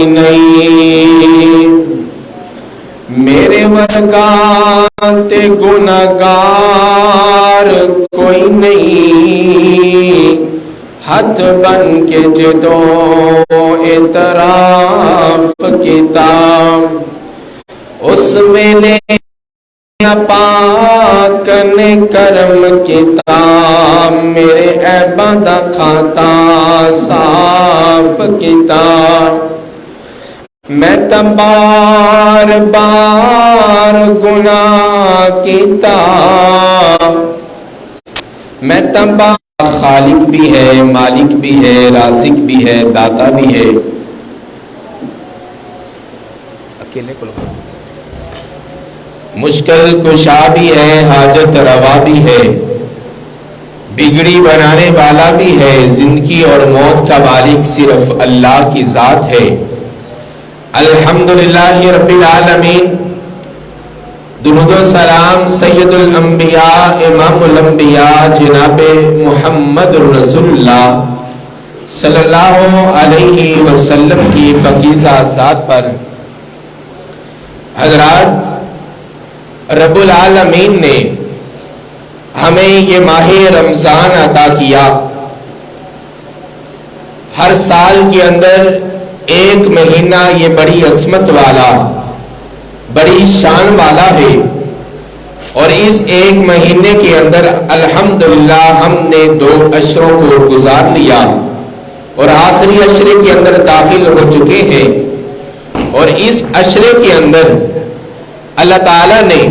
نہیں، میرے ورگا تے گناہگار کوئی نہیں، ہاتھ بن کے جدو اعتراف کتاب، اس ویلے پاک نے کرم کتاب، میرے عیباں دا کھاتا صاف کتاب، میں تا بار بار گناہ کیتا، میں تا خالق بھی ہے، مالک بھی ہے، رازق بھی ہے، داتا بھی ہے، اکیلے کو مشکل کشا بھی ہے، حاجت روا بھی ہے، بگڑی بنانے والا بھی ہے، زندگی اور موت کا مالک صرف اللہ کی ذات ہے۔ الحمدللہ رب العالمین، درود و سلام سید الانبیاء امام الانبیاء جناب محمد رسول اللہ صلی اللہ علیہ وسلم کی پاکیزہ ذات پر۔ حضرات، رب العالمین نے ہمیں یہ ماہ رمضان عطا کیا۔ ہر سال کے اندر ایک مہینہ یہ بڑی عظمت والا، بڑی شان والا ہے، اور اس ایک مہینے کے اندر الحمدللہ ہم نے 2 عشروں کو گزار لیا اور آخری عشرے کے اندر داخل ہو چکے ہیں۔ اور اس عشرے کے اندر اللہ تعالیٰ نے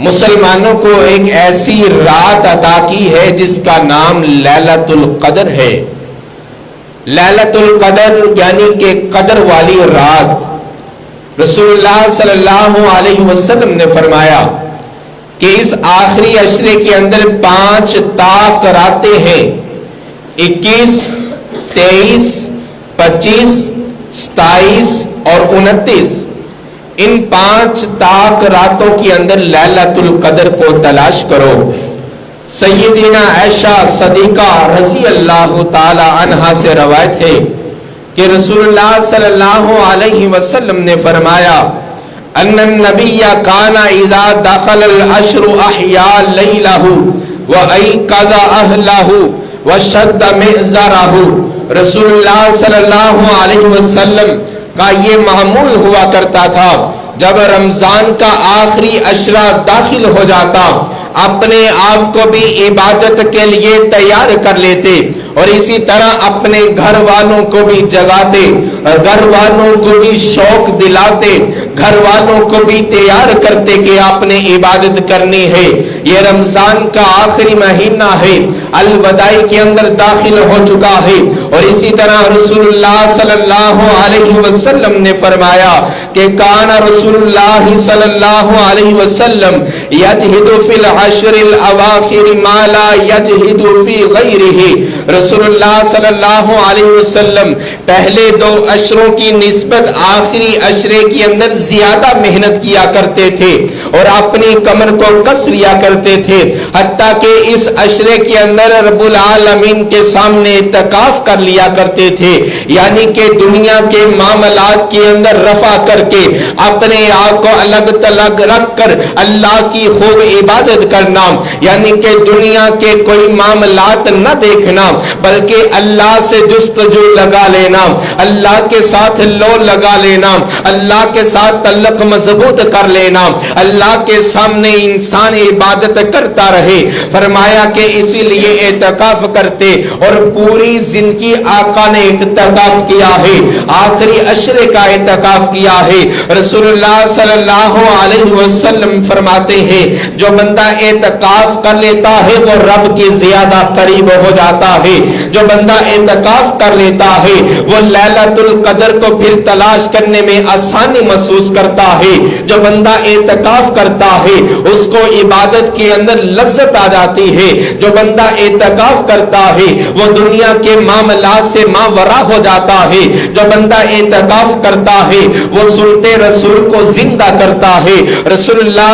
مسلمانوں کو ایک ایسی رات عطا کی ہے جس کا نام لیلۃ القدر ہے۔ لیلۃ القدر یعنی کہ قدر والی رات۔ رسول اللہ صلی اللہ علیہ وسلم نے فرمایا کہ اس آخری عشرے کے اندر 5 طاق راتیں ہیں، 21، 23، 25، 27 اور 29۔ ان 5 طاق راتوں کے اندر لیلۃ القدر کو تلاش کرو۔ سیدنا عائشہ صدیقہ رضی اللہ تعالی عنہا سے روایت ہے کہ رسول اللہ صلی اللہ علیہ وسلم نے فرمایا ان النبی کان اذا دخل العشر احیا لیلہ وایقظ اہلہ وشد مئزرہ۔ رسول اللہ صلی اللہ علیہ وسلم کا یہ معمول ہوا کرتا تھا، جب رمضان کا آخری عشرہ داخل ہو جاتا اپنے آپ کو بھی عبادت کے لیے تیار کر لیتے، اور اسی طرح اپنے گھر والوں کو بھی جگاتے، گھر والوں کو بھی شوق دلاتے، گھر والوں کو بھی تیار کرتے کہ آپ نے عبادت کرنی ہے۔ یہ رمضان کا آخری مہینہ ہے، الوداع کے اندر داخل ہو چکا ہے، اور اسی طرح رسول اللہ صلی اللہ علیہ وسلم نے فرمایا کہ کان رسول اللہ صلی اللہ علیہ وسلم یجہد فی العشر الاواخر ما لا یجہد فی غیرہ۔ رسول اللہ صلی اللہ علیہ وسلم پہلے 2 عشروں کی نسبت آخری عشرے کے اندر زیادہ محنت کیا کرتے تھے اور اپنی کمر کو کس لیا کرتے تھے، حتیٰ کہ اس عشرے کے اندر رب العالمین کے سامنے اعتکاف کر لیا کرتے تھے، یعنی کہ دنیا کے معاملات کے اندر رفع کر کے اپنے آپ کو الگ تلگ رکھ کر اللہ کی خوب عبادت کرنا، یعنی کہ دنیا کے کوئی معاملات نہ دیکھنا بلکہ اللہ سے جستجو لگا لینا، اللہ کے ساتھ لو لگا لینا، اللہ کے ساتھ تعلق مضبوط کر لینا، اللہ کے سامنے انسان عبادت کرتا رہے۔ فرمایا کہ اسی لیے اعتکاف کرتے، اور پوری زندگی آقا نے اعتکاف کیا ہے، آخری عشرے کا اعتکاف کیا ہے۔ رسول اللہ صلی اللہ علیہ وسلم فرماتے ہیں جو بندہ اعتکاف کر لیتا ہے وہ رب کے زیادہ قریب ہو جاتا ہے، جو بندہ اعتکاف کر لیتا ہے وہ لیلۃ القدر کو پھر تلاش کرنے میں آسانی محسوس کرتا ہے، جو بندہ اعتکاف کرتا ہے اس کو عبادت کے اندر لذت آ جاتی ہے، جو بندہ اعتکاف کرتا ہے وہ دنیا کے معاملات سے ماورا ہو جاتا ہے، جو بندہ اعتکاف کرتا ہے وہ سنت رسول کو زندہ کرتا ہے۔ رسول اللہ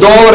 2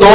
2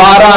12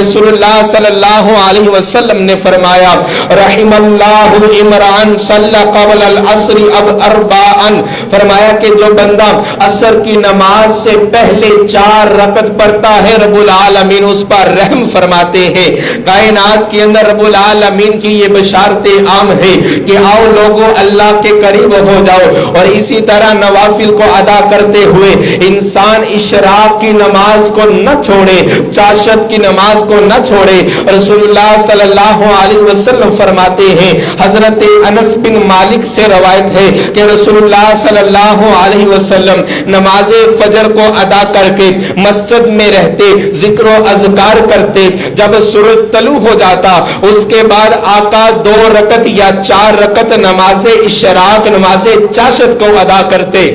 رسول اللہ صلی اللہ علیہ وسلم نے فرمایا رحم اللہ عمران صلی قبل العصر اب اربعن، فرمایا کہ جو بندہ عصر کی نماز سے پہلے 4 رکعت پڑھتا ہے رب العالمین اس پر رحم فرماتے ہیں۔ کائنات کے اندر رب العالمین کی یہ بشارتیں عام ہے کہ آؤ لوگوں اللہ کے قریب ہو جاؤ، اور اسی طرح نوافل کو ادا کرتے ہوئے انسان اشراق کی نماز کو نہ چھوڑے، چاشت کی نماز کو نہ چھوڑے۔ رسول اللہ صلی اللہ علیہ وسلم فرماتے ہیں، حضرت انس بن مالک سے روایت ہے کہ رسول اللہ صلی اللہ علیہ وسلم نماز فجر کو ادا کر کے مسجد میں رہتے، ذکر و اذکار کرتے، جب سورج طلوع ہو جاتا اس کے بعد آقا 2 رکعت یا 4 رکعت نماز اشراق نماز چاشت کو ادا کرتے۔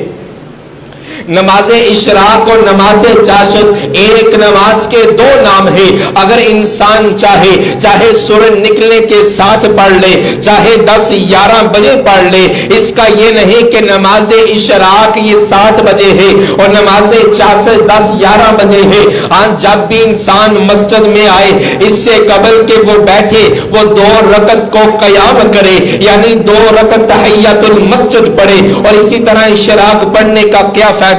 نماز اشراق اور نماز چاشت ایک نماز کے 2 نام ہیں۔ اگر انسان چاہے سورج نکلنے کے ساتھ پڑھ لے، چاہے 10-11 بجے پڑھ لے، اس کا یہ نہیں کہ نماز اشراق یہ 7 بجے ہے اور نماز چاشت 10-11 بجے ہے۔ جب بھی انسان مسجد میں آئے اس سے قبل کہ وہ بیٹھے وہ 2 رکعت کو قیام کرے، یعنی 2 رکعت تحیۃ المسجد پڑھے۔ اور اسی طرح اشراق پڑھنے کا کیا فائدہ؟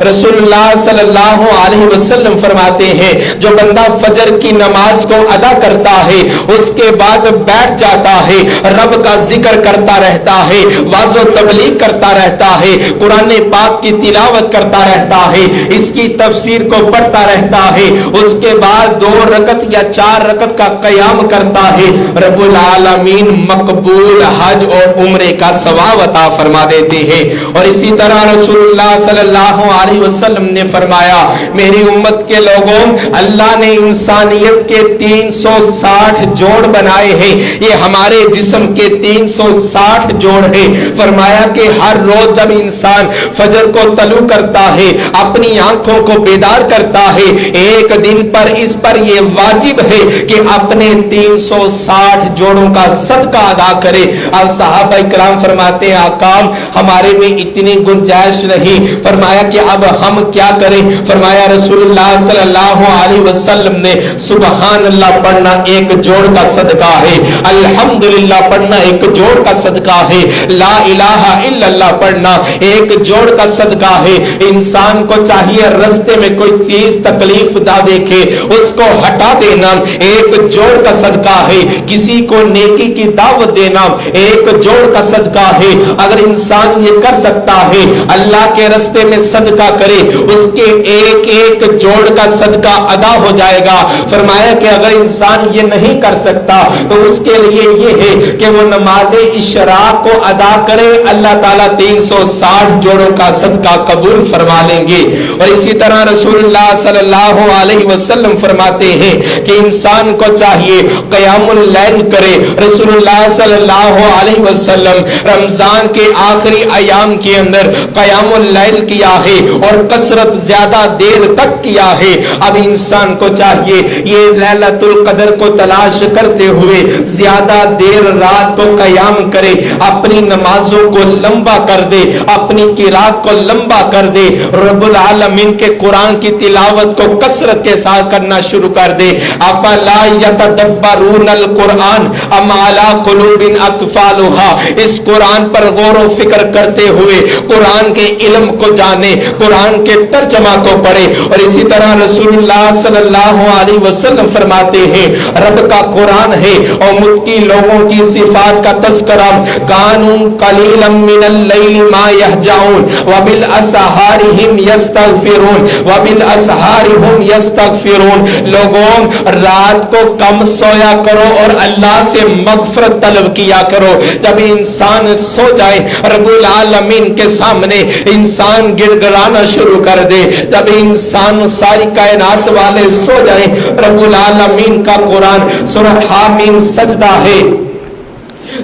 رسول اللہ صلی اللہ علیہ وسلم فرماتے ہیں جو بندہ فجر کی نماز کو ادا کرتا ہے اس کے بعد بیٹھ جاتا ہے، رب کا ذکر کرتا رہتا ہے، واعظ و تبلیغ کرتا رہتا ہے، قرآن پاک کی تلاوت کرتا رہتا ہے، اس کی تفسیر کو پڑھتا رہتا ہے، اس کے بعد 2 رکعت یا 4 رکعت کا قیام کرتا ہے، رب العالمین مقبول حج اور عمرے کا ثواب عطا فرما دیتے ہیں۔ اور اسی طرح رسول اللہ صلی اللہ علیہ وسلم نے فرمایا میری امت کے لوگوں اللہ نے انسانیت کے 360 جوڑ بنائے ہیں، یہ ہمارے جسم کے 360 جوڑ ہیں۔ فرمایا کہ ہر روز جب انسان فجر کو طلوع کرتا ہے اپنی آنکھوں کو بیدار کرتا ہے، ایک دن پر اس پر یہ واجب ہے کہ اپنے 360 جوڑوں کا صدقہ ادا کرے۔ اب صحابہ کرام فرماتے ہیں آقا ہمارے میں اتنی گنجائش نہیں، فرمایا کہ اب ہم کیا کریں؟ فرمایا رسول اللہ صلی اللہ علیہ وسلم نے سبحان اللہ پڑھنا ایک جوڑ کا صدقہ ہے، الحمدللہ پڑھنا ایک جوڑ کا صدقہ ہے، لا الہ الا اللہ پڑھنا ایک جوڑ کا صدقہ ہے۔ انسان کو چاہیے رستے میں کوئی چیز تکلیف دہ دیکھے اس کو ہٹا دینا ایک جوڑ کا صدقہ ہے، کسی کو نیکی کی دعوت دینا ایک جوڑ کا صدقہ ہے۔ اگر انسان یہ کر سکتا ہے اللہ کے رستے میں صدقہ کرے اس کے ایک ایک جوڑ کا صدقہ ادا ہو جائے گا۔ فرمایا کہ اگر انسان یہ نہیں کر سکتا تو اس کے لیے یہ ہے کہ وہ نماز اشراق کو ادا کرے، اللہ تعالیٰ 360 جوڑوں کا صدقہ قبول فرما لیں گے۔ اور اسی طرح رسول اللہ صلی اللہ علیہ وسلم فرماتے ہیں کہ انسان کو چاہیے قیام اللیل کرے۔ رسول اللہ صلی اللہ علیہ وسلم رمضان کے آخری ایام کے اندر قیام اللیل کیا ہے اور کثرت زیادہ دیر تک کیا ہے۔ اب انسان کو چاہیے یہ لیلۃ القدر کو تلاش کرتے ہوئے زیادہ دیر رات کو قیام کرے، اپنی نمازوں کو لمبا کر دے، اپنی قرات کو لمبا کر دے، رب العالمین کے قرآن کی تلاوت کو کثرت کے ساتھ کرنا شروع کر دے۔ افلا یتدبرون القرآن ام علی قلوب اقفالها، اس قرآن پر غور و فکر کرتے ہوئے قرآن کے علم کو جانے، قرآن کے ترجمہ کو پڑھے۔ اور اسی طرح رسول اللہ صلی اللہ علیہ وسلم فرماتے ہیں رب کا قرآن ہے اور متقی لوگوں کی صفات کا تذکرہ، کانوا قلیلا من اللیل ما یہجعون وبالاسحار هم یستغفرون وبالاسحار هم یستغفرون، لوگوں رات کو کم سویا کرو اور اللہ سے مغفرت طلب کیا کرو۔ جب انسان سو جائے رب العالمین کے سامنے انسان گڑ گڑانا شروع کر دے، جب انسان ساری کائنات والے سو جائیں رب العالمین کا قرآن سورہ حامیم سجدہ ہے،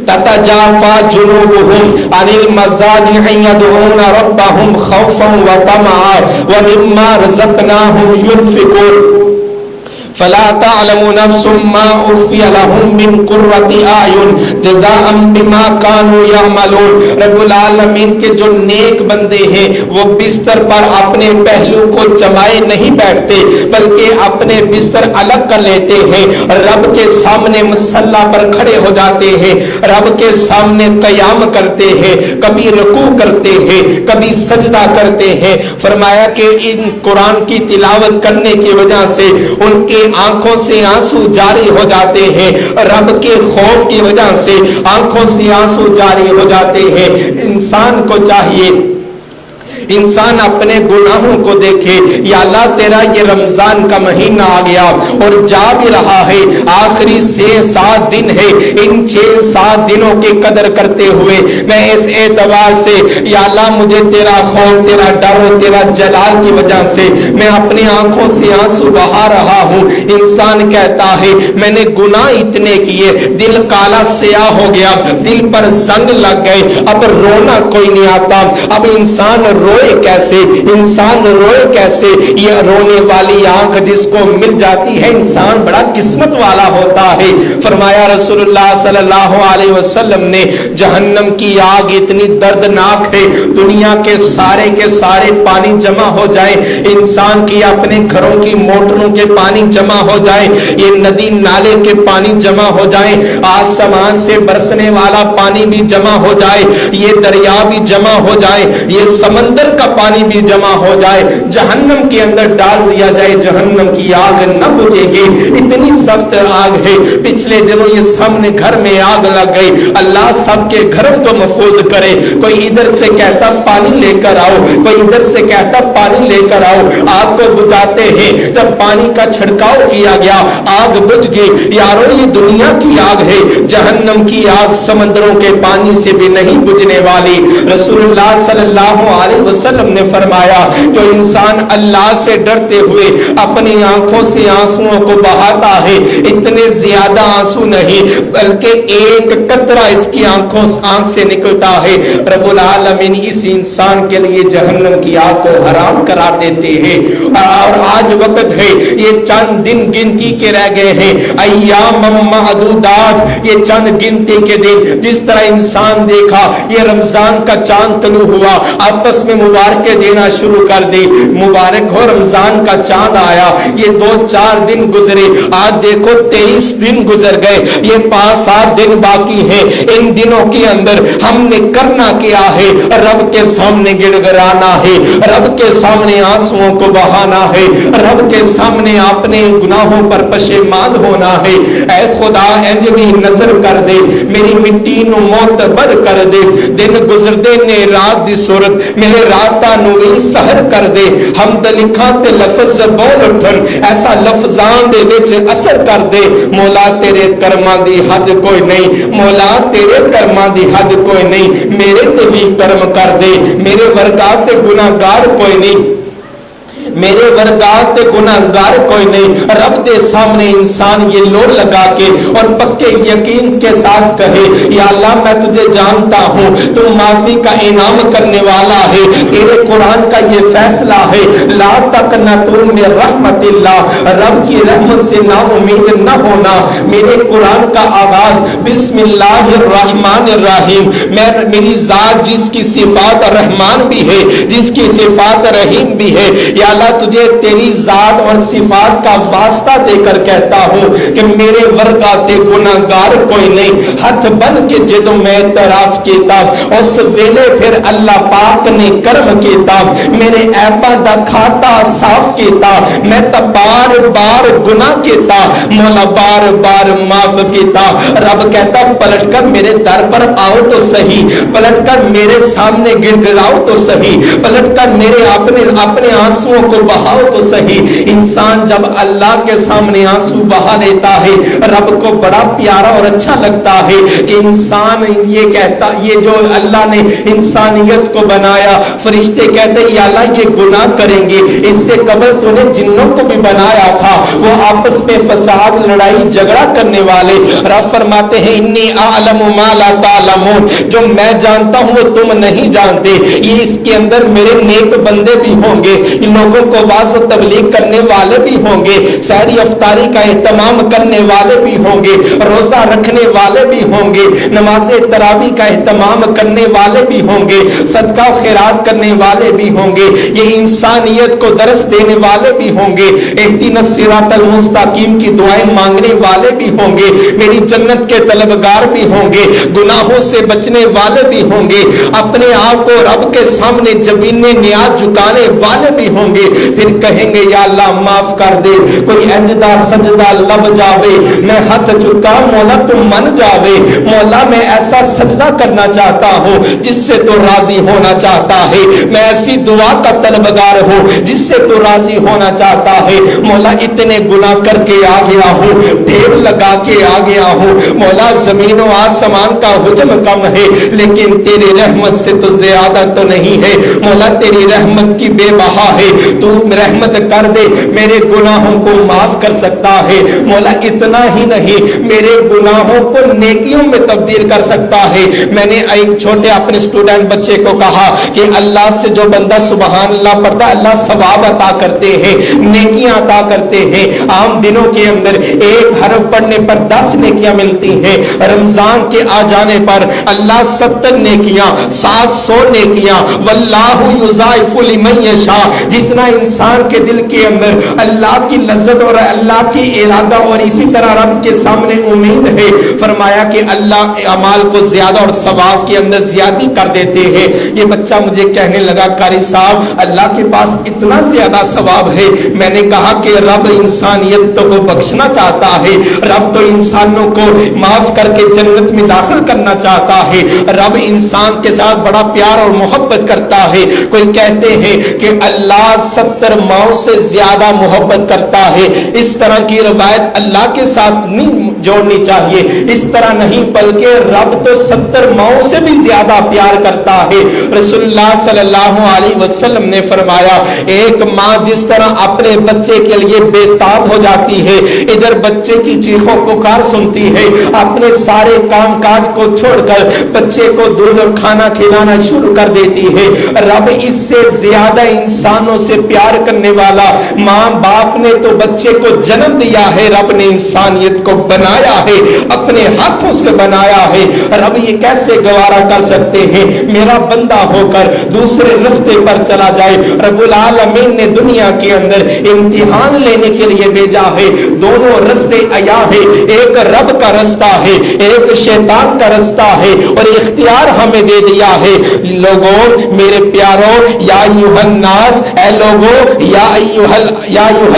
تتجافى جنوبهم عن المضاجع يدعون ربهم خوفا وطمعا ومما رزقناهم ينفقون۔ فلا تعلم نفس ما اخفي لهم من قرة اعین جزاء بما كانوا يعملون. رب العالمین کے جو نیک بندے ہیں وہ بستر پر اپنے پہلو کو جمائے نہیں بیٹھتے بلکہ اپنے بستر الگ کر لیتے ہیں, رب کے سامنے مصلی پر کھڑے ہو جاتے ہیں, رب کے سامنے قیام کرتے ہیں, کبھی رکوع کرتے ہیں, کبھی سجدہ کرتے ہیں. فرمایا کہ ان قرآن کی تلاوت کرنے کی وجہ سے ان کے آنکھوں سے آنسو جاری ہو جاتے ہیں, رب کے خوف کی وجہ سے آنکھوں سے آنسو جاری ہو جاتے ہیں. انسان کو چاہیے انسان اپنے گناہوں کو دیکھے. یا اللہ تیرا یہ رمضان کا مہینہ آ گیا اور جا بھی رہا ہے, آخری 6-7 دن ہے, ان 6-7 دنوں کی قدر کرتے ہوئے میں اس اعتبار سے یا اللہ مجھے تیرا خوف, تیرا ڈر اور تیرا جلال کی وجہ سے میں اپنی آنکھوں سے آنسو بہا رہا ہوں. انسان کہتا ہے میں نے گناہ اتنے کیے, دل کالا سیاہ ہو گیا, دل پر زنگ لگ گئے, اب رونا کوئی نہیں آتا. اب انسان روئے کیسے, انسان روئے کیسے؟ یہ رونے والی آنکھ جس کو مل جاتی ہے انسان بڑا قسمت والا ہوتا ہے. فرمایا رسول اللہ صلی اللہ علیہ وسلم نے جہنم کی آگ اتنی دردناک ہے, دنیا کے سارے پانی جمع ہو جائے, انسان کی اپنے گھروں کی موٹروں کے پانی جمع ہو جائے, یہ ندی نالے کے پانی جمع ہو جائے, آسمان سے برسنے والا پانی بھی جمع ہو جائے, یہ دریا بھی جمع ہو جائے, یہ سمندر کا پانی بھی جمع ہو جائے, جہنم کے اندر ڈال دیا جائے, جہنم کی آگ نہ بجھے گی. اتنی سخت آگ ہے. پچھلے دنوں یہ سامنے گھر میں آگ لگ گئی. اللہ سب کے گھروں کو محفوظ کرے. کوئی ادھر سے کہتا پانی لے کر آؤ, کوئی ادھر سے کہتا پانی لے کر آؤ. آگ کو بجھاتے ہیں, جب پانی کا چھڑکاؤ کیا گیا آگ بجھ گئی. یارو یہ دنیا کی آگ ہے, جہنم کی آگ سمندروں کے پانی سے بھی نہیں بجھنے والی. رسول اللہ صلی اللہ علیہ وسلم نے فرمایا جو انسان اللہ سے ڈرتے ہوئے اپنی آنکھوں سے آنسوؤں کو بہاتا ہے, اتنے زیادہ آنسو نہیں بلکہ ایک قطرہ اس کی آنکھ سے نکلتا ہے, رب العالمین اس انسان کے لیے جہنم کی آگ کو حرام قرار دیتے ہیں. اور آج وقت ہے, یہ چند دن گنتی کے رہ گئے ہیں, ایام معدودات, یہ چند گنتی کے دن. جس طرح انسان دیکھا یہ رمضان کا چاند طلوع ہوا, آپس میں مبارکیں دینا شروع کر دی, مبارک ہو رمضان کا چاند آیا. یہ 2-4 دن گزرے, آج دیکھو 23 دن گزر گئے, یہ 5-7 دن باقی ہیں. ان دنوں کے اندر ہم نے کرنا کیا ہے؟ رب کے سامنے گڑ گڑانا ہے, رب کے سامنے آنسوؤں کو بہانا ہے, رب کے سامنے اپنے گناہوں پر پشیمان ہونا ہے. اے خدا انجلی نظر کر دے, میری مٹی نو معتبر کر دے, دن گزردے نے رات دی صورت میرے راتا نوی سحر کر دے. حمد لکھاں تے لفظ بول اٹھن, ایسا لفظان دے وچ اثر کر دے. مولا تیرے کرماں دی حد کوئی نہیں, مولا تیرے کرماں دی حد کوئی نہیں, میرے تے بھی کرم کر دے. میرے ورگا تے گناہگار کوئی نہیں, میرے ورگات گناہگار کوئی نہیں. رب دے سامنے انسان یہ لوڑ لگا کے اور پکے یقین کے ساتھ کہے یا اللہ میں تجھے جانتا ہوں, تو معافی کا انعام کرنے والا ہے. تیرے قرآن کا یہ فیصلہ ہے, لا تقنطوا من رحمت اللہ, رب کی رحمت سے نا امید نہ ہونا. میرے قرآن کا آغاز بسم اللہ الرحمن الرحیم, میری ذات جس کی صفات رحمان بھی ہے, جس کی صفات رحیم بھی ہے, یا اللہ تجھے تیری ذات اور صفات کا واسطہ دے کر کہتا ہوں کہ میرے ورگا تے گناہگار کوئی نہیں. ہاتھ بن کے جدوں میں اعتراف کیتا, اس ویلے پھر اللہ پاک نے کرم کیتا, میرے عیباں دا کھاتا صاف کیتا. میں تا بار بار گناہ کیتا, مولا بار بار معاف کیتا. رب کہتا پلٹ کر میرے در پر آؤ تو صحیح, پلٹ کر میرے سامنے گڑ گڑاؤ تو صحیح, پلٹ کر میرے اپنے آنسوؤں کو بہاؤ تو صحیح. انسان جب اللہ کے سامنے آنسو بہا دیتا ہے, رب کو بڑا پیارا اور اچھا لگتا ہے کہ انسان یہ کہتا, یہ جو اللہ نے انسانیت کو بنایا, فرشتے کہتے یا اللہ یہ گناہ کریں گے, اس سے قبل تو نے جنوں کو بھی بنایا تھا وہ آپس میں فساد لڑائی جھگڑا کرنے والے. رب فرماتے ہیں انی اعلم ما لا تعلمون, جو میں جانتا ہوں وہ تم نہیں جانتے. یہ اس کے اندر میرے نیک بندے بھی ہوں گے, ان لوگوں کو واعظ و تبلیغ کرنے والے بھی ہوں گے, سحری افطاری کا اہتمام کرنے والے بھی ہوں گے, روزہ رکھنے والے بھی ہوں گے, نماز تراویح کا اہتمام کرنے والے بھی ہوں گے, صدقہ و خیرات کرنے والے بھی ہوں گے, یہ انسانیت کو درس دینے والے بھی ہوں گے, اہدنا الصراط المستقیم کی دعائیں مانگنے والے بھی ہوں گے, میری جنت کے طلبگار بھی ہوں گے, گناہوں سے بچنے والے بھی ہوں گے, اپنے آپ کو رب کے سامنے جبین نیاز جھکانے والے بھی ہوں گے. پھر کہیں گے یا اللہ معاف کر دے, کوئی اجدا سجدہ لب جاوے, میں ہاتھ چکا مولا تم من جاوے, مولا میں ایسا سجدہ کرنا چاہتا ہوں جس سے تو راضی ہونا چاہتا ہے, میں ایسی دعا کا طلبگار ہوں جس سے تو راضی ہونا چاہتا ہے. مولا اتنے گناہ کر کے آ گیا ہوں, ڈھیر لگا کے آ گیا ہوں, مولا زمین و آسمان کا حجم کم ہے لیکن تیری رحمت سے تو زیادہ تو نہیں ہے, مولا تیری رحمت کی بے بہا ہے, تو رحمت کر دے, میرے گناہوں کو معاف کر سکتا ہے. مولا اتنا ہی نہیں, میرے گناہوں کو نیکیوں میں تبدیل کر سکتا ہے. میں نے ایک چھوٹے اپنے اسٹوڈنٹ بچے کو کہا کہ اللہ سے جو بندہ سبحان اللہ پڑھتا ہے اللہ ثواب عطا کرتے ہیں, نیکیاں عطا کرتے ہیں. عام دنوں کے اندر ایک حرف پڑھنے پر 10 نیکیاں ملتی ہیں, رمضان کے آ جانے پر اللہ 70 نیکیاں, 700 نیکیاں, واللہ یضاعف لمن یشاء. جتنا انسان کے دل کے اندر اللہ کی لذت اور اللہ کی ارادہ اور اسی طرح رب کے سامنے امید ہے, فرمایا کہ اللہ اعمال کو زیادہ اور ثواب کے اندر زیادتی کر دیتے ہیں. یہ بچہ مجھے کہنے لگا قاری صاحب اللہ کے پاس اتنا زیادہ ثواب ہے. میں نے کہا کہ رب انسانیت کو بخشنا چاہتا ہے, رب تو انسانوں کو معاف کر کے جنت میں داخل کرنا چاہتا ہے, رب انسان کے ساتھ بڑا پیار اور محبت کرتا ہے. کوئی کہتے ہیں کہ اللہ 70 ماؤں سے زیادہ محبت کرتا ہے, اس طرح کی روایت اللہ کے ساتھ نہیں جوڑنی چاہیے, اس طرح نہیں بلکہ رب تو 70 ماؤں سے بھی زیادہ پیار کرتا ہے. رسول اللہ صلی اللہ علیہ وسلم نے فرمایا ایک ماں جس طرح اپنے بچے کے لیے بے تاب ہو جاتی ہے, ادھر بچے کی چیخوں پکار سنتی ہے, اپنے سارے کام کاج کو چھوڑ کر بچے کو دودھ اور کھانا کھلانا شروع کر دیتی ہے. رب اس سے زیادہ انسانوں سے پیار کرنے والا, ماں باپ نے تو بچے کو جنم دیا ہے, رب نے انسانیت کو بنایا ہے, اپنے ہاتھوں سے بنایا ہے. رب یہ کیسے گوارا کر سکتے ہیں میرا بندہ ہو کر دوسرے رستے پر چلا جائے. رب العالمین نے دنیا کے اندر امتحان لینے کے لیے بھیجا ہے, دونوں رستے عیا ہے, ایک رب کا رستہ ہے, ایک شیطان کا رستہ ہے, اور اختیار ہمیں دے دیا ہے. لوگوں میرے پیاروں, یا ایھا الناس, اے لوگوں, یا ایھا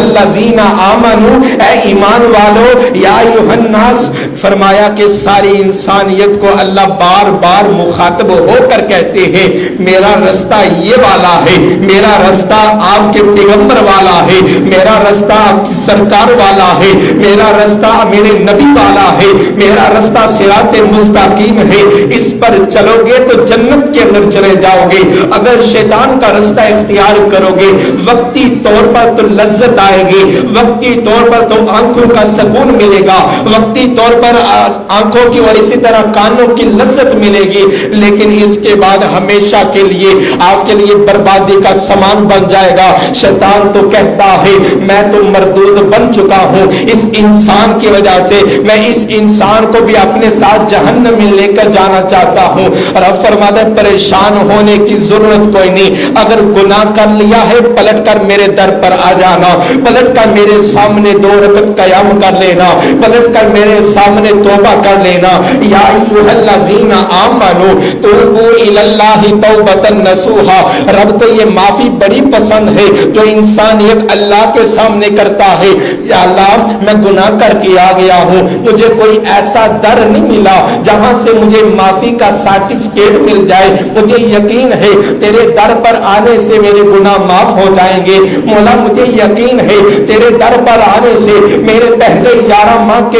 الذین آمنو, اے ایمان والو, یا ایھا الناس, فرمایا کہ ساری انسانیت کو اللہ بار بار مخاطب ہو کر کہتے ہیں میرا رستہ یہ والا ہے, میرا رستہ آپ کے پیغمبر والا ہے, میرا رستہ آپ کی سرکار والا ہے, میرا رستہ میرے نبی والا ہے, میرا رستہ صراط مستقیم ہے, اس پر چلو گے تو جنت کے اندر چلے جاؤ گے. اگر شیطان کا رستہ اختیار کرو گے وقتی طور پر تو لذت آئے گی, وقتی طور پر تو آنکھوں کا سکون ملے گا, وقتی طور پر آنکھوں کی اور اسی طرح کانوں کی لذت ملے گی, لیکن اس کے بعد ہمیشہ کے لیے آپ کے لیے بربادی کا سامان بن جائے گا. شیطان تو کہتا ہے میں تو مردود بن چکا ہوں اس انسان کی وجہ سے, میں اس انسان کو بھی اپنے ساتھ جہنم میں لے کر جانا چاہتا ہوں. اور اب فرماتا ہے پریشان ہونے کی ضرورت کوئی نہیں, اگر گناہ کر لیا ہے پلٹ کر میرے در پر آ جانا, پلٹ کر میرے سامنے 2 رکعت قیام کر لینا, پلٹ کر میرے سامنے توبہ کر لینا. یا ایھا الذین آمنو توبوا الی اللہ توبۃ نصوحا, رب کو یہ معافی بڑی پسند ہے جو انسانیت اللہ کے سامنے کرتا ہے. یا اللہ میں گناہ کر کے آ گیا ہوں, مجھے کوئی ایسا در نہیں ملا جہاں سے مجھے معافی کا سرٹیفکیٹ مل جائے, مجھے یقین ہے تیرے در پر آنے سے میرے گناہ معاف ہو جائیں گے. مولا مجھے یقین ہے تیرے در پر آنے سے میرے پہلے 11 ماہ کے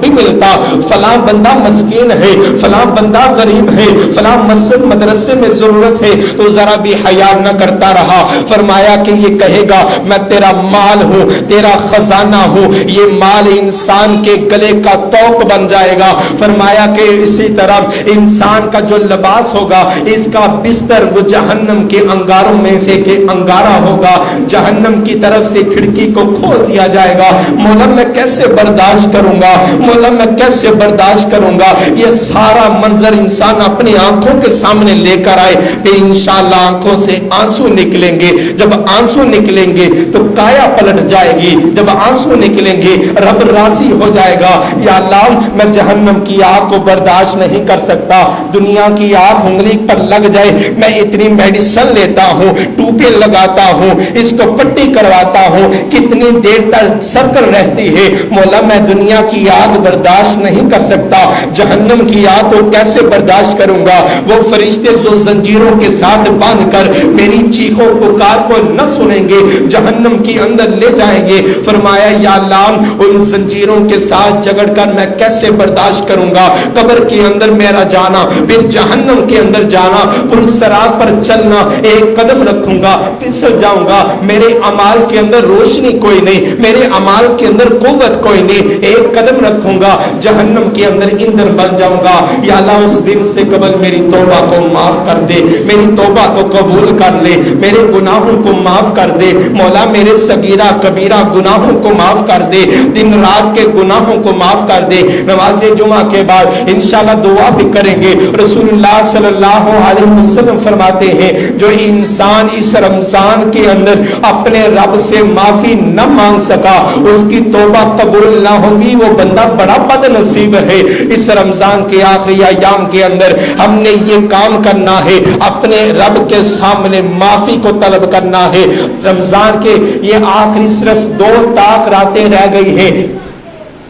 بھی ملتا، فلاں بندہ مسکین ہے، فلاں بندہ غریب ہے، فلاں مسجد مدرسے میں ضرورت ہے، تو ذرا بھی حیا نہ کرتا رہا۔ فرمایا کہ یہ کہے گا میں تیرا مال ہوں، تیرا خزانہ ہوں، یہ مال انسان کے گلے کا توق بن جائے گا۔ فرمایا کہ اسی طرح انسان کا جو لباس ہوگا، اس کا بستر وہ جہنم کے انگاروں میں سے کہ انگارہ ہوگا، جہنم کی طرف سے کھڑکی کو کھول دیا جائے گا۔ مولا میں کیسے برداشت کروں گا، مولا میں کیسے برداشت کروں گا؟ یہ سارا منظر انسان اپنی آنکھوں کے سامنے لے کر آئے کہ انشاءاللہ آنکھوں سے آنسو نکلیں گے۔ جب آنسو نکلیں گے تو کایا پلٹ جائے گی، جب آنسو نکلیں گے رب راضی ہو جائے گا، یا اللہ میں جہنم کی آگ کو برداشت نہیں کر سکتا، دنیا کی آگ انگلی پر لگ جائے، میں اتنی میڈیسن لیتا ہوں، ٹوپے لگاتا ہوں، اس کو پٹی کرواتا ہوں، کتنی دیر تک سرکل رہتی ہے، مولا میں دنیا کی آگ برداشت نہیں کر سکتا، جہنم کی آگ کو کیسے برداشت کروں گا؟ وہ فرشتے جو زنجیروں کے ساتھ باندھ کر میری چیخوں پکار کو نہ سنیں گے، جہنم کی اندر لے جائیں گے۔ فرمایا یا اللہ ان زنجیروں کے ساتھ جگڑ کر میں کیسے برداشت کروں گا؟ قبر کے اندر میرا جانا، پھر جہنم کے اندر جانا، پل صراط پر چلنا، ایک قدم رکھوں گا پھسل جاؤں گا، میرے اعمال کے اندر روشنی کوئی نہیں، میرے اعمال کے اندر قوت کوئی نہیں، ایک قدم رکھوں گا جہنم کے اندر ایندھن بن جاؤں گا۔ یا اللہ اس دن سے قبل میری توبہ کو معاف کر دے، میری توبہ کو قبول کر لے، میرے گناہوں کو معاف کر دے مولا، میرے صغیرہ کبیرہ گناہوں کو معاف کر دے، دن رات کے گناہوں کو معاف کر دے۔ نماز جمعہ کے بعد انشاءاللہ دعا بھی کریں گے۔ رسول اللہ صلی اللہ علیہ وسلم فرماتے ہیں جو انسان اس رمضان کے اندر اپنے رب سے معافی نہ مانگ سکا، اس کی توبہ قبول نہ ہوگی، وہ بندہ بڑا بد نصیب ہے۔ اس رمضان کے آخری ایام کے اندر ہم نے یہ کام کرنا ہے، اپنے رب کے سامنے معافی کو طلب کرنا ہے۔ رمضان کے یہ آخری صرف 2 طاق راتیں رہ گئی ہیں،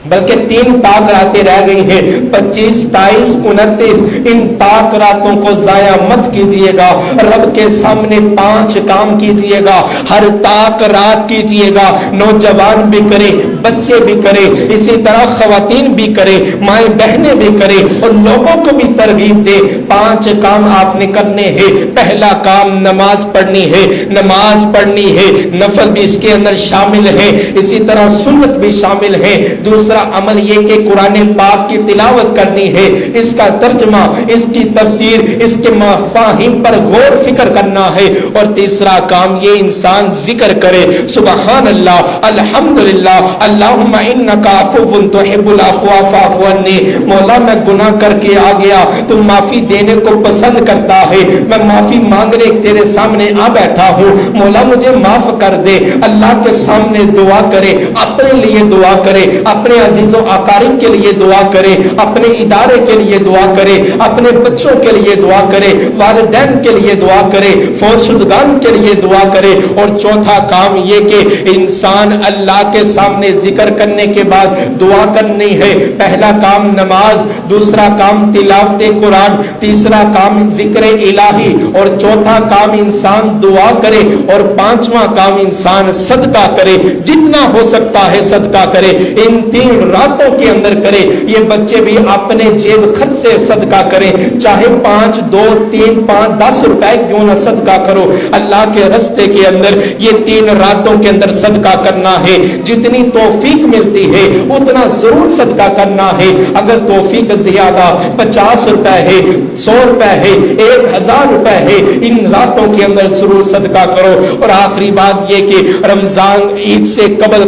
بلکہ 3 طاق راتیں رہ گئی ہیں، 25، 27، 29۔ ان طاق راتوں کو ضائع مت کیجیے گا، رب کے سامنے 5 کام کیجیے گا، ہر طاق رات کیجیے گا، نوجوان بھی کرے، بچے بھی کرے، اسی طرح خواتین بھی کرے، مائیں بہنیں بھی کرے، اور لوگوں کو بھی ترغیب دے۔ 5 کام آپ نے کرنے ہیں۔ پہلا کام نماز پڑھنی ہے، نماز پڑھنی ہے، نفل بھی اس کے اندر شامل ہے، اسی طرح سنت بھی شامل ہے۔ دوسرا عمل یہ کہ قرآن پاک کی تلاوت کرنی ہے، اس کا ترجمہ، اس کی تفسیر، اس کے مفاہیم پر غور فکر کرنا ہے۔ اور تیسرا کام یہ انسان ذکر کرے، سبحان اللہ، الحمدللہ، اللہم انک عفو تحب العفو فاعف عنی۔ مولا میں گناہ کر کے آ گیا، تو معافی دینے کو پسند کرتا ہے، میں معافی مانگنے تیرے سامنے آ بیٹھا ہوں، مولا مجھے معاف کر دے۔ اللہ کے سامنے دعا کرے، اپنے لیے دعا کرے، اپنے عزیز و اقارب کے لیے دعا کرے، اپنے ادارے کے لیے دعا کرے، اپنے بچوں کے لیے دعا کرے، والدین کے لیے دعا کرے، فوت شدگان کے لیے دعا کرے۔ اور چوتھا کام یہ کہ انسان اللہ کے سامنے ذکر کرنے کے بعد دعا کرنی ہے۔ پہلا کام نماز، دوسرا کام تلاوت قرآن، تیسرا کام ذکر الہی، اور چوتھا کام انسان دعا کرے، اور 5واں کام انسان صدقہ کرے، جتنا ہو سکتا ہے صدقہ کرے۔ ان 3 راتوں کے اندر کرے۔ یہ بچے بھی اپنے جیب خرچ سے صدقہ کریں، چاہے 5، 2، 3، 5، 10 روپے کیوں نہ صدقہ کرو، اللہ کے رستے کے اندر یہ 3 راتوں کے اندر صدقہ کرنا ہے۔ جتنی توفیق ملتی ہے اتنا ضرور صدقہ کرنا ہے۔ اگر توفیق زیادہ 50 روپے ہے، 100 روپے ہے، 1000 روپے ہے، ان راتوں کے اندر ضرور صدقہ کرو۔ اور آخری بات یہ کہ رمضان عید سے قبل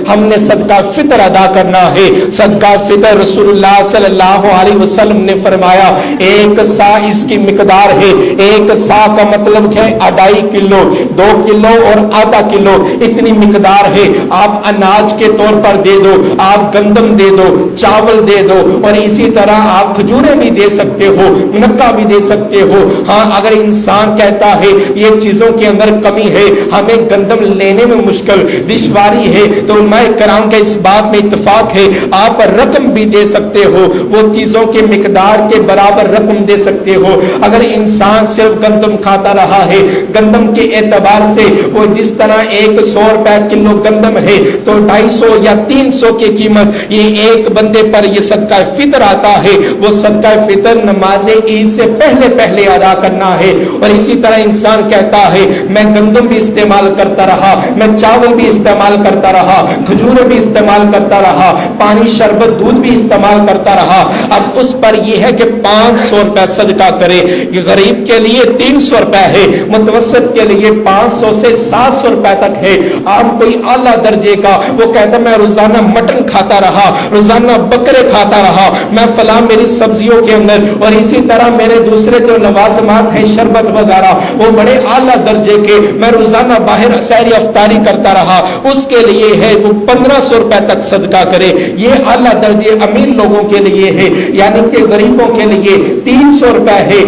ہم نے صدقہ فطر ادا کرنا ہے۔ صدقہ فطر رسول اللہ صلی اللہ علیہ وسلم نے فرمایا 1 سا اس کی مقدار ہے۔ 1 سا کا مطلب ہے 2.5 کلو، 2 کلو اور آدھا کلو، اتنی مقدار ہے۔ آپ اناج کے طور پر دے دو، آپ گندم دے دو، چاول دے دو، اور اسی طرح آپ کھجوریں بھی دے سکتے ہو، منقع بھی دے سکتے ہو۔ ہاں اگر انسان کہتا ہے یہ چیزوں کے اندر کمی ہے، ہمیں گندم لینے میں مشکل دشواری ہے، تو علماء کرام کا اس بات میں اتفاق ہے، آپ رقم بھی دے سکتے ہو، وہ چیزوں کے مقدار کے برابر رقم دے سکتے ہو۔ اگر انسان صرف گندم کھاتا رہا ہے، گندم کے اعتبار سے وہ جس طرح 100 روپے کلو گندم ہے تو 250 یا 300 کی قیمت یہ ایک بندے پر یہ صدقہ فطر آتا ہے، وہ صدقہ فطر نماز عید سے پہلے پہلے ادا کرنا ہے۔ اور اسی طرح انسان کہتا ہے میں گندم بھی استعمال کرتا رہا، میں چاول بھی استعمال کرتا رہا، کھجوریں بھی استعمال کرتا رہا، پانی شربت دودھ بھی استعمال کرتا رہا، اب اس پر یہ ہے کہ 500 روپے صدقہ کرے۔ یہ غریب کے لیے 300 روپے ہے، متوسط کے لیے 500 سے 700 روپے تک ہے۔ آپ کوئی اعلیٰ درجے کا وہ کہتا میں روزانہ مٹن کھاتا رہا، روزانہ بکرے کھاتا رہا، میں فلاں میری سبزیوں کے اندر، اور اسی طرح میرے دوسرے جو لوازمات ہیں شربت وغیرہ وہ بڑے اعلیٰ درجے کے، میں روزانہ باہر سحری افطاری کرتا رہا، اس کے لیے ہے وہ 1500 روپے تک صدقہ کرے۔ یہ اعلیٰ درجے امیر لوگوں کے لیے ہے، یعنی کہ غریبوں کے لیے 300 روپے ہے،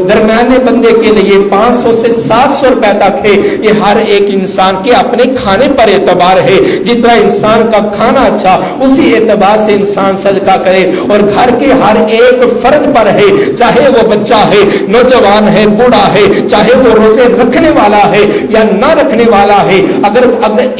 درمیانے بندے کے لیے 500 سے 700 روپے تک ہے۔ یہ ہر ایک انسان کے اپنے کھانے پر اعتبار ہے، جتنا انسان کا کھانا اچھا اسی اعتبار سے انسان صدقہ کرے۔ اور گھر کے ہر ایک فرد پر ہے، چاہے وہ بچہ ہے، نوجوان ہے، بوڑھا ہے، چاہے وہ روزے رکھنے والا ہے یا نہ رکھنے والا ہے، اگر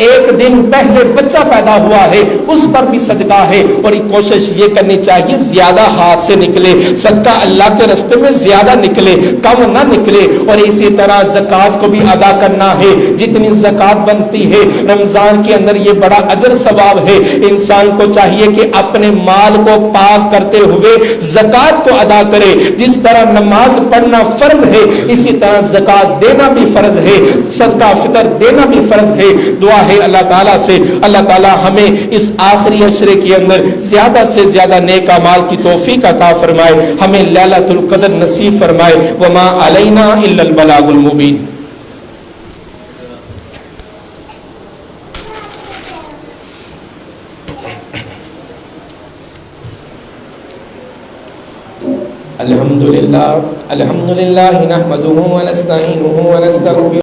ایک دن پہلے بچہ پیدا ہوا ہے اس پر بھی صدقہ ہے۔ اور کوشش یہ کرنی چاہیے زیادہ ہاتھ سے نکلے، صدقہ اللہ کے راستے میں زیادہ نکلے، کم نہ نکلے۔ اور اسی طرح زکوٰۃ کو بھی ادا کرنا ہے، جتنی زکوٰۃ بنتی ہے رمضان کے اندر یہ بڑا اجر ثواب ہے۔ انسان کو چاہیے کہ اپنے مال کو پاک کرتے ہوئے زکوٰۃ کو ادا کرے۔ جس طرح نماز پڑھنا فرض ہے اسی طرح زکوٰۃ دینا بھی فرض ہے، صدقہ فطر دینا بھی فرض ہے۔ دعا ہے اللہ تعالیٰ سے اللہ تعالیٰ ہمیں اس آخری عشرے کے اندر زیادہ سے زیادہ نیک اعمال کی توفیق عطا فرمائے، ہمیں لیلۃ القدر نصیب فرمائے۔ وما علینا الا البلاغ المبین۔ الحمدللہ نحمدہ ونستعینہ ونستغفرہ